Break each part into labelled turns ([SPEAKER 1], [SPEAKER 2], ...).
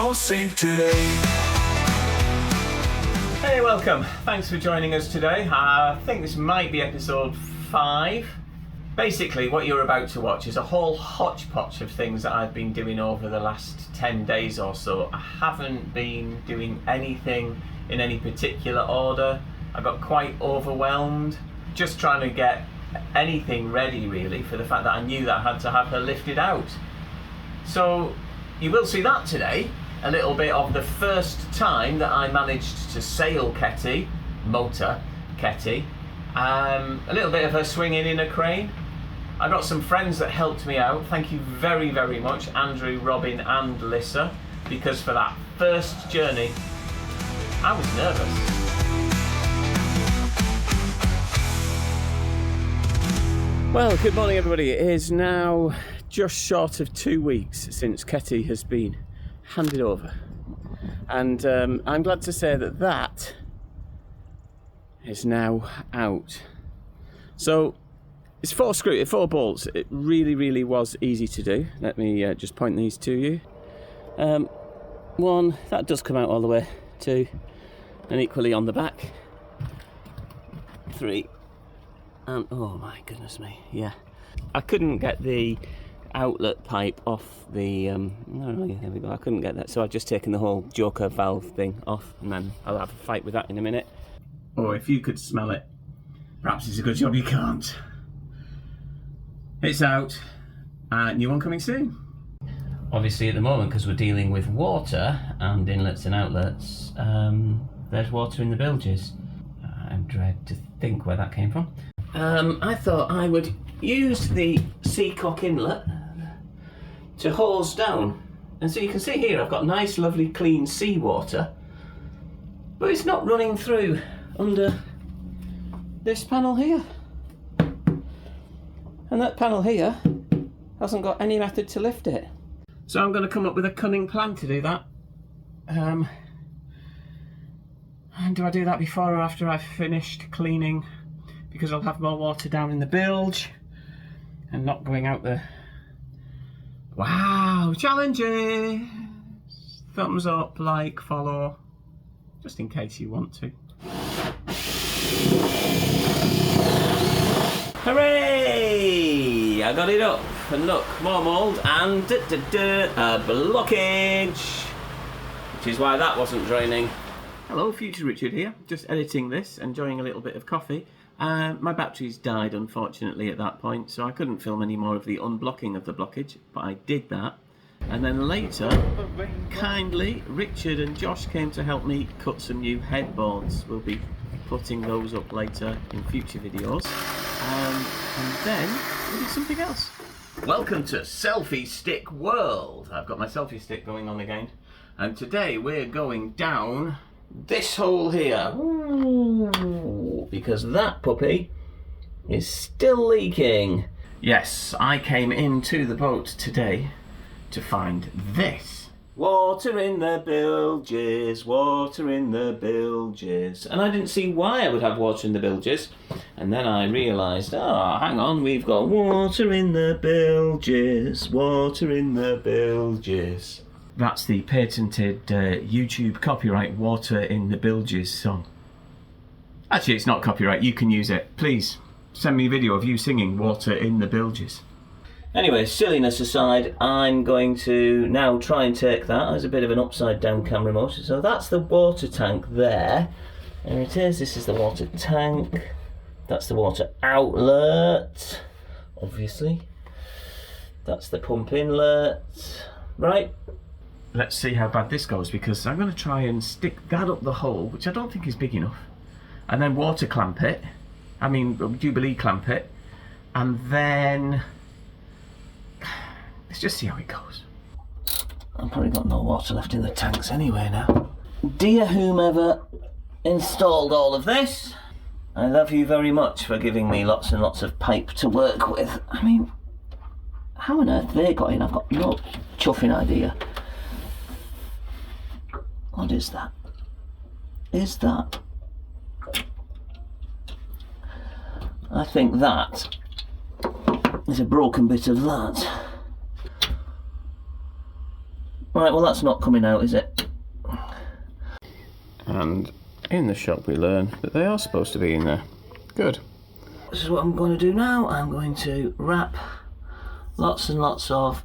[SPEAKER 1] won't sink today.
[SPEAKER 2] Hey, welcome. Thanks for joining us today. I think this might be episode 5. Basically, what you're about to watch is a whole hodgepodge of things that I've been doing over the last 10 days or so. I haven't been doing anything in any particular order. I got quite overwhelmed just trying to get anything ready, really, for the fact that I knew that I had to have her lifted out. So you will see that today, a little bit of the first time that I managed to sail Ketty, motor Ketty, a little bit of her swinging in a crane. I got some friends that helped me out. Thank you very, very much, Andrew, Robin and Lissa, because for that first journey, I was nervous. Well, good morning everybody. It is now just short of 2 weeks since Ketty has been handed over. And I'm glad to say that that is now out. So, it's 4 bolts. It really was easy to do. Let me just point these to you. 1, that does come out all the way. 2, and equally on the back. 3, and oh my goodness me, yeah. I couldn't get the outlet pipe off the, there we go, I couldn't get that, so I've just taken the whole joker valve thing off, and then I'll have a fight with that in a minute. Oh, if you could smell it, perhaps it's a good job you can't. It's out, new one coming soon. Obviously at the moment, because we're dealing with water and inlets and outlets, there's water in the bilges. I dread to think where that came from. I thought I would use the seacock inlet to hose down. And so you can see here I've got nice lovely clean seawater, but it's not running through under this panel here. And that panel here hasn't got any method to lift it. So I'm going to come up with a cunning plan to do that. And do I do that before or after I've finished cleaning? Because I'll have more water down in the bilge and not going out the... Wow, challenges! Thumbs up, like, follow, just in case you want to. Hooray! I got it up, and look, more mould and a blockage, which is why that wasn't draining. Hello, Future Richard here, just editing this, enjoying a little bit of coffee. My batteries died, unfortunately, at that point, so I couldn't film any more of the unblocking of the blockage, but I did that. And then later, kindly, Richard and Josh came to help me cut some new headboards. We'll be putting those up later in future videos. And then we'll do something else. Welcome to Selfie Stick World. I've got my selfie stick going on again. And today we're going down this hole here. Ooh, because that puppy is still leaking. Yes, I came into the boat today to find this. Water in the bilges, water in the bilges. And I didn't see why I would have water in the bilges. And then I realised, hang on, we've got water in the bilges, water in the bilges. That's the patented YouTube copyright Water in the Bilges song. Actually, it's not copyright, you can use it. Please, send me a video of you singing Water in the Bilges. Anyway, silliness aside, I'm going to now try and take that as a bit of an upside down camera motion. So that's the water tank there. There it is, this is the water tank. That's the water outlet, obviously. That's the pump inlet. Right. Let's see how bad this goes, because I'm going to try and stick that up the hole, which I don't think is big enough, and then water clamp it, Jubilee clamp it, and then let's just see how it goes. I've probably got no water left in the tanks anyway now. Dear whomever installed all of this, I love you very much for giving me lots and lots of pipe to work with. I mean, how on earth they got in? I've got no chuffing idea. What is that? Is that? I think that is a broken bit of that.
[SPEAKER 1] Right, well that's not coming out, is it?
[SPEAKER 2] And in the shop we learn that they are supposed to be in there. Good.
[SPEAKER 1] This is what I'm going to do now. I'm going to wrap lots and lots of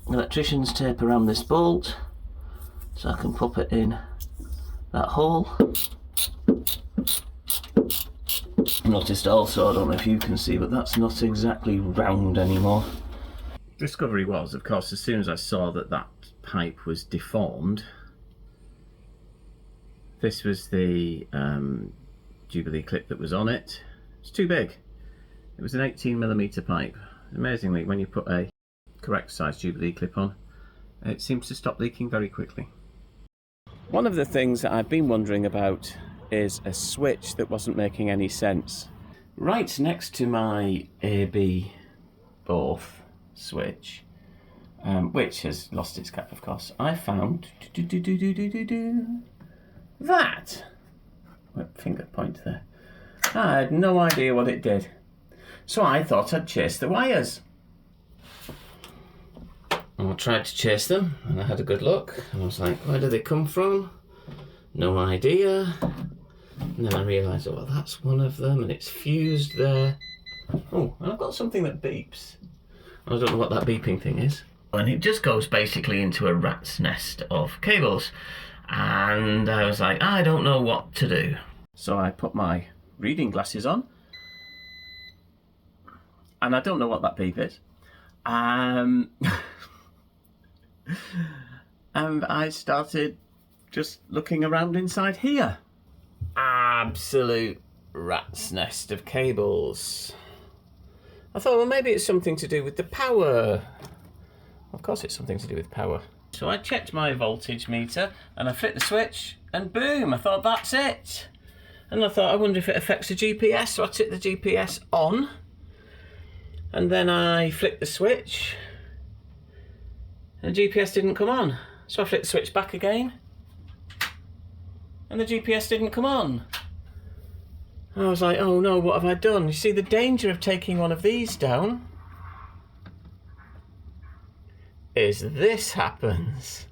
[SPEAKER 1] electrician's tape around this bolt so I can pop it in that hole. Noticed also, I don't know if you can see, but that's not exactly round anymore.
[SPEAKER 2] Discovery was, of course, as soon as I saw that that pipe was deformed, this was the Jubilee clip that was on it. It's too big. It was an 18mm pipe. Amazingly, when you put a correct size Jubilee clip on, it seems to stop leaking very quickly. One of the things that I've been wondering about is a switch that wasn't making any sense. Right next to my AB both switch, which has lost its cap of course, I found that. Finger point there. I had no idea what it did. So I thought I'd chase the wires. I tried to chase them and I had a good look and I was like, where do they come from? No idea. And then I realised, oh well, that's one of them and it's fused there. Oh, and I've got something that beeps. I don't know what that beeping thing is. And it just goes basically into a rat's nest of cables. And I was like, I don't know what to do. So I put my reading glasses on. And I don't know what that beep is. And I started just looking around inside here. Absolute rat's nest of cables. I thought, well, maybe it's something to do with the power. Of course it's something to do with power. So I checked my voltage meter and I flicked the switch and boom, I thought that's it. And I thought, I wonder if it affects the GPS. So I took the GPS on and then I flicked the switch and the GPS didn't come on. So I flicked the switch back again and the GPS didn't come on. I was like, oh no, what have I done? You see, the danger of taking one of these down is this happens.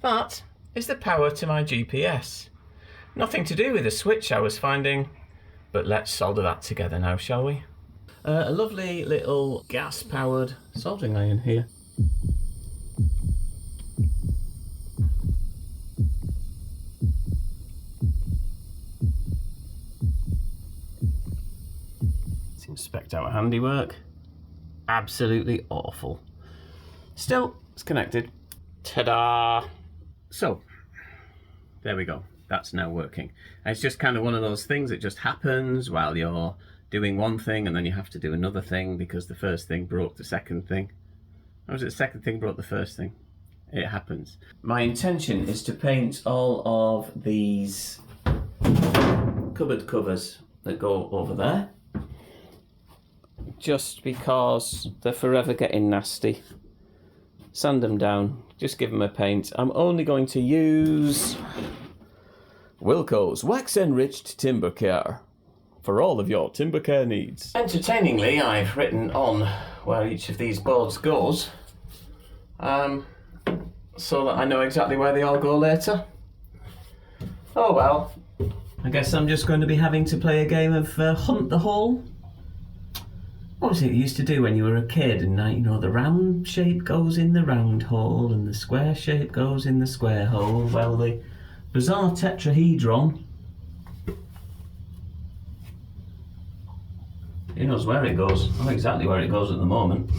[SPEAKER 2] That is the power to my GPS. Nothing to do with the switch I was finding, but let's solder that together now, shall we? A lovely little gas-powered soldering iron here. Let's inspect our handiwork. Absolutely awful. Still, it's connected. Ta-da! So, there we go. That's now working. And it's just kind of one of those things that just happens while you're doing one thing and then you have to do another thing because the first thing broke the second thing. Or was it the second thing broke the first thing? It happens. My intention is to paint all of these cupboard covers that go over there. Just because they're forever getting nasty. Sand them down, just give them a paint. I'm only going to use Wilko's Wax Enriched Timber Care for all of your timber care needs. Entertainingly, I've written on where each of these boards goes, so that I know exactly where they all go later. Oh well. I guess I'm just going to be having to play a game of Hunt the Hole. What was it you used to do when you were a kid and you know the round shape goes in the round hole and the square shape goes in the square hole? Well, the bizarre tetrahedron, he knows where it goes. I know exactly where it goes at the moment.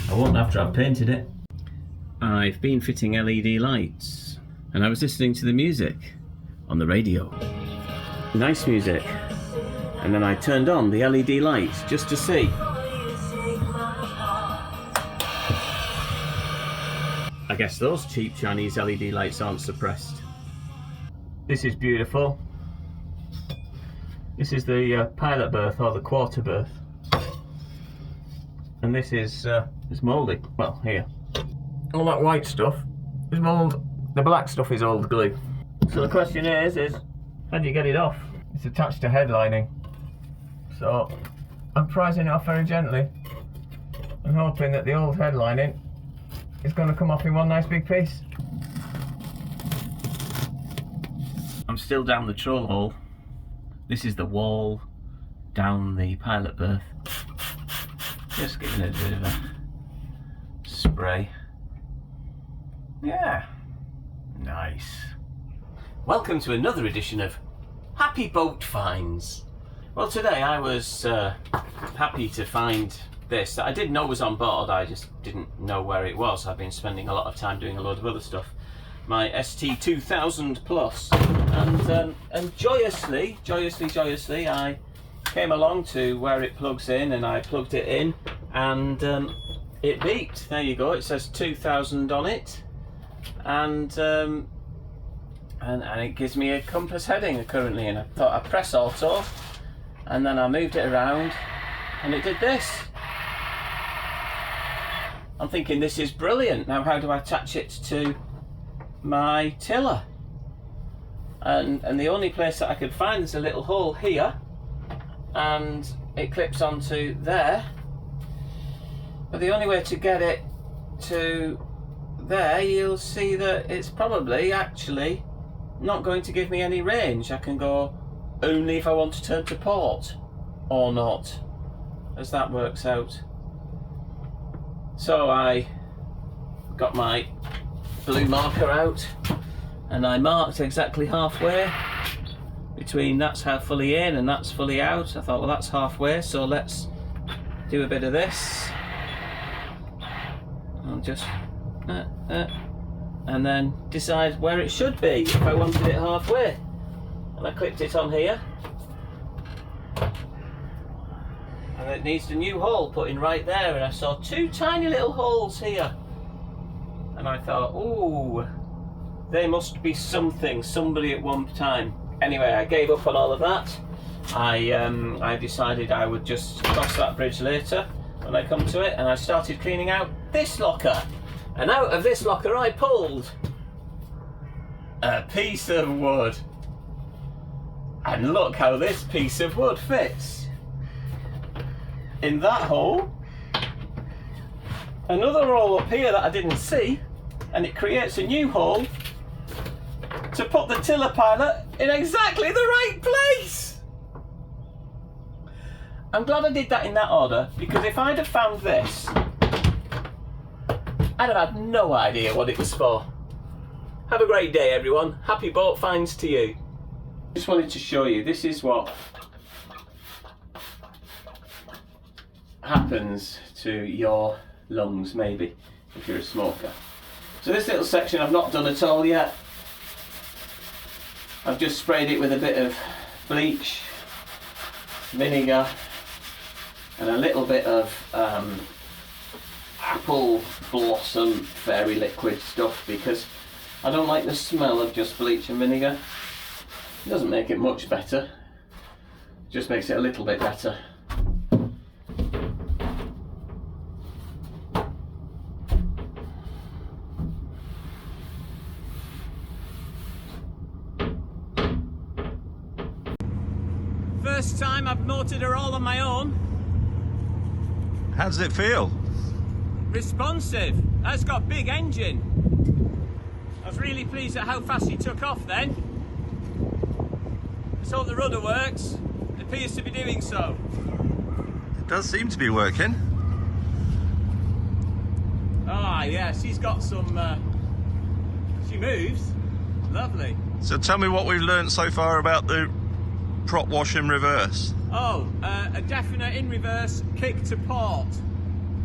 [SPEAKER 2] I won't after I've painted it. I've been fitting LED lights and I was listening to the music on the radio. Nice music. And then I turned on the LED lights just to see. I guess those cheap Chinese LED lights aren't suppressed. This is beautiful. This is the pilot berth or the quarter berth. And this is it's mouldy. Well, here. All that white stuff is mould. The black stuff is old glue. So the question is how do you get it off? It's attached to headlining. So I'm prising it off very gently and hoping that the old headlining it's going to come off in one nice big piece. I'm still down the trawl hole. This is the wall down the pilot berth. Just giving it a bit of a spray. Yeah, nice. Welcome to another edition of Happy Boat Finds. Well, today I was happy to find this that I didn't know was on board. I just didn't know where it was. I've been spending a lot of time doing a load of other stuff. My ST2000 Plus, and joyously I came along to where it plugs in, and I plugged it in, and it beeped. There you go. It says 2000 on it, and it gives me a compass heading currently. And I thought I'd press auto, and then I moved it around, and it did this. I'm thinking this is brilliant. Now, how do I attach it to my tiller? And the only place that I could find is a little hole here, and it clips onto there, but the only way to get it to there, you'll see that it's probably actually not going to give me any range. I can go only if I want to turn to port or not, as that works out. So I got my blue marker out, and I marked exactly halfway between that's how fully in and that's fully out. I thought, well, that's halfway, so let's do a bit of this. I'll just and then decide where it should be if I wanted it halfway. And I clipped it on here, and it needs a new hole put in right there, and I saw two tiny little holes here, and I thought, ooh, they must be somebody at one time. Anyway, I gave up on all of that. I decided I would just cross that bridge later when I come to it, and I started cleaning out this locker. And out of this locker I pulled a piece of wood. And look how this piece of wood fits in that hole. Another hole up here that I didn't see, and it creates a new hole to put the tiller pilot in exactly the right place. I'm glad I did that in that order, because if I'd have found this, I'd have had no idea what it was for. Have a great day, everyone. Happy boat finds to you. Just wanted to show you, this is what happens to your lungs, maybe, if you're a smoker. So this little section I've not done at all yet. I've just sprayed it with a bit of bleach, vinegar, and a little bit of apple blossom fairy liquid stuff, because I don't like the smell of just bleach and vinegar. It doesn't make it much better, it just makes it a little bit better. First time I've motored her all on my own.
[SPEAKER 3] How does it feel?
[SPEAKER 2] Responsive. That's got a big engine. I was really pleased at how fast he took off then. Let's hope the rudder works. It appears to be doing so.
[SPEAKER 3] It does seem to be working.
[SPEAKER 2] Ah, yeah, she's got some... she moves. Lovely.
[SPEAKER 3] So tell me what we've learned so far about the prop wash in reverse.
[SPEAKER 2] Oh, a definite in reverse kick to port,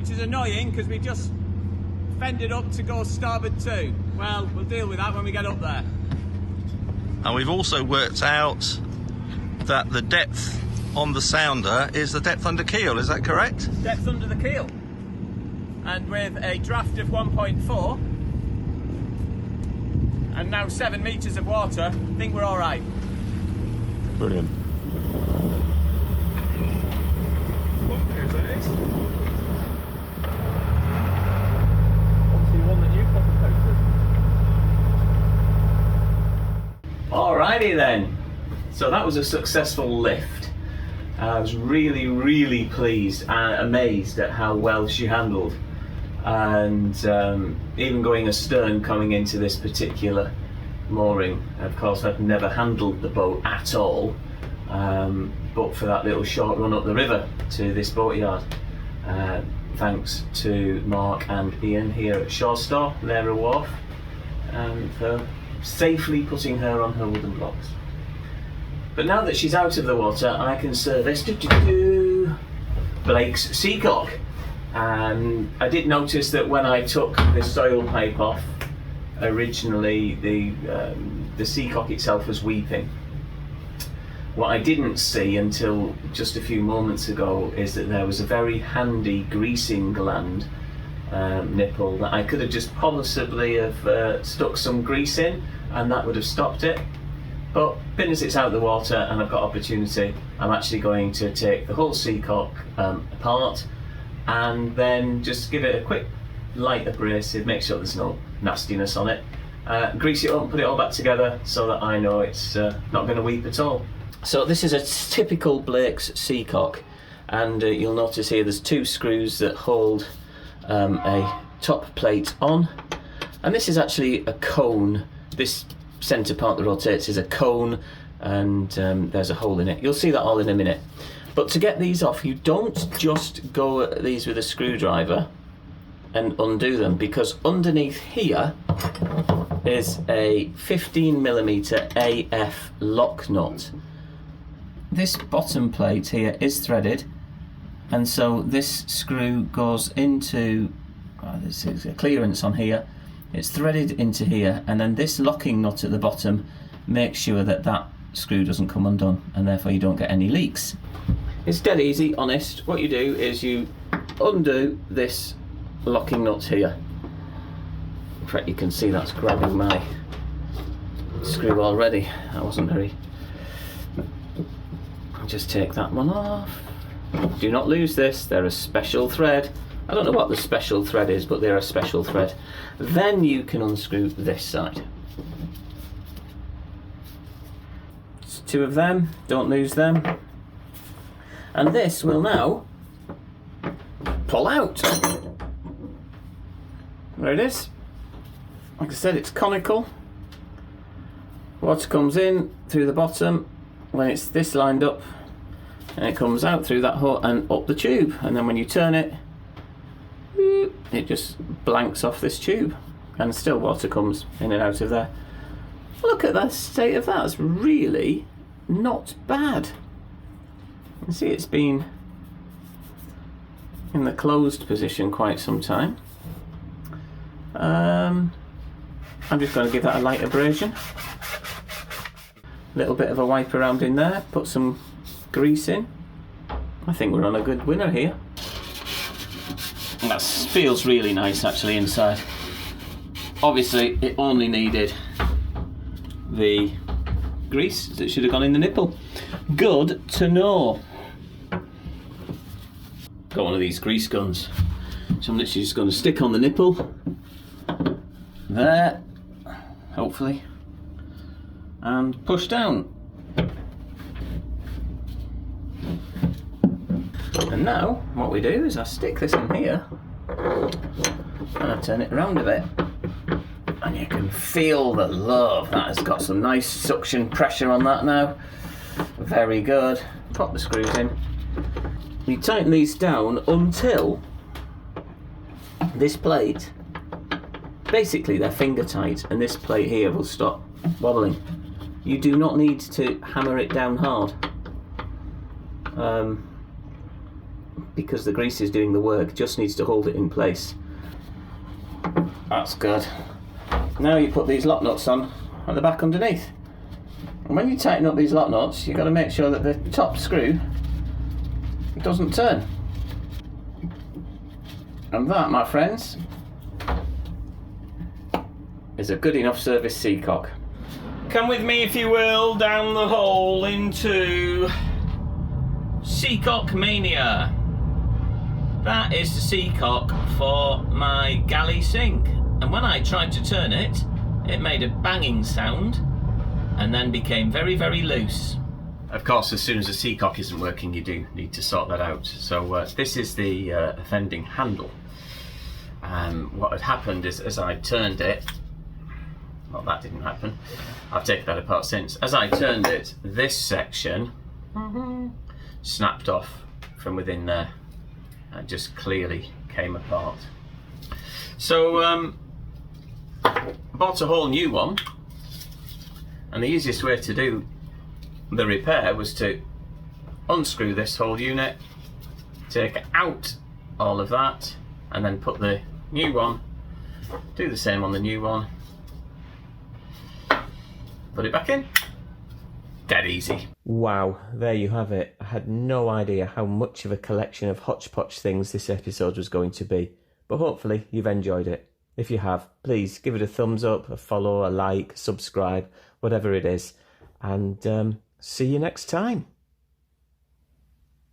[SPEAKER 2] which is annoying because we just fended up to go starboard too. Well, we'll deal with that when we get up there.
[SPEAKER 3] And we've also worked out that the depth on the sounder is the depth under keel, is that correct?
[SPEAKER 2] Depth under the keel. And with a draft of 1.4 and now 7 metres of water, I think we're all right.
[SPEAKER 3] Brilliant.
[SPEAKER 2] Here's that is. Obviously one that you posted. Alrighty then. So that was a successful lift. I was really pleased and amazed at how well she handled. and even going astern coming into this particular mooring. Of course, I've never handled the boat at all, but for that little short run up the river to this boatyard, thanks to Mark and Ian here at Shore Store, Lara Wharf, for safely putting her on her wooden blocks. But now that she's out of the water, I can service Blake's seacock. And I did notice that when I took the soil pipe off, originally the seacock itself was weeping. What I didn't see until just a few moments ago is that there was a very handy greasing gland nipple that I could have just possibly have stuck some grease in, and that would have stopped it. But being as it's out of the water and I've got opportunity, I'm actually going to take the whole seacock apart and then just give it a quick light abrasive, make sure there's no nastiness on it, grease it up and put it all back together so that I know it's not going to weep at all. So this is a typical Blake's seacock, and you'll notice here there's 2 screws that hold a top plate on, and this is actually a cone. This centre part that rotates is a cone, and there's a hole in it. You'll see that all in a minute. But to get these off, you don't just go at these with a screwdriver and undo them, because underneath here is a 15mm AF lock nut. This bottom plate here is threaded, and so this screw goes into, this is a clearance on here, it's threaded into here, and then this locking nut at the bottom makes sure that that screw doesn't come undone, and therefore you don't get any leaks. It's dead easy, honest. What you do is you undo this locking nut here. In fact, you can see that's grabbing my screw already. That wasn't very... I'll just take that one off. Do not lose this, they're a special thread. I don't know what the special thread is, but they're a special thread. Then you can unscrew this side. It's 2 of them, don't lose them. And this will now pull out. There it is. Like I said, it's conical. Water comes in through the bottom when it's this lined up, and it comes out through that hole and up the tube, and then when you turn it, it just blanks off this tube, and still water comes in and out of there. Look at the state of that. It's really not bad. You can see it's been in the closed position quite some time. I'm just going to give that a light abrasion. A little bit of a wipe around in there, put some grease in. I think we're on a good winner here. And that feels really nice actually inside. Obviously it only needed the grease that should have gone in the nipple. Good to know. Got one of these grease guns, so I'm literally just going to stick on the nipple there, hopefully, and push down. And now what we do is I stick this in here and I turn it around a bit, and you can feel the love. That has got some nice suction pressure on that now. Very good. Pop the screws in. You tighten these down until this plate, basically they're finger tight, and this plate here will stop wobbling. You do not need to hammer it down hard, because the grease is doing the work. Just needs to hold it in place. That's good. Now you put these lock nuts on at the back underneath, and when you tighten up these lock nuts, you've got to make sure that the top screw doesn't turn. And that, my friends, is a good enough service seacock. Come with me, if you will, down the hole into Seacock Mania. That is the seacock for my galley sink, and when I tried to turn it, it made a banging sound and then became very, very loose. Of course, as soon as the seacock isn't working, you do need to sort that out. So this is the offending handle. what had happened is, as I turned it, well, that didn't happen, I've taken that apart since. As I turned it, this section snapped off from within there and just clearly came apart. So bought a whole new one, and the easiest way to do the repair was to unscrew this whole unit, take out all of that, and then put the new one, do the same on the new one, put it back in. Dead easy. Wow, there you have it. I had no idea how much of a collection of hodgepodge things this episode was going to be, but hopefully you've enjoyed it. If you have, please give it a thumbs up, a follow, a like, subscribe, whatever it is, and see you next time.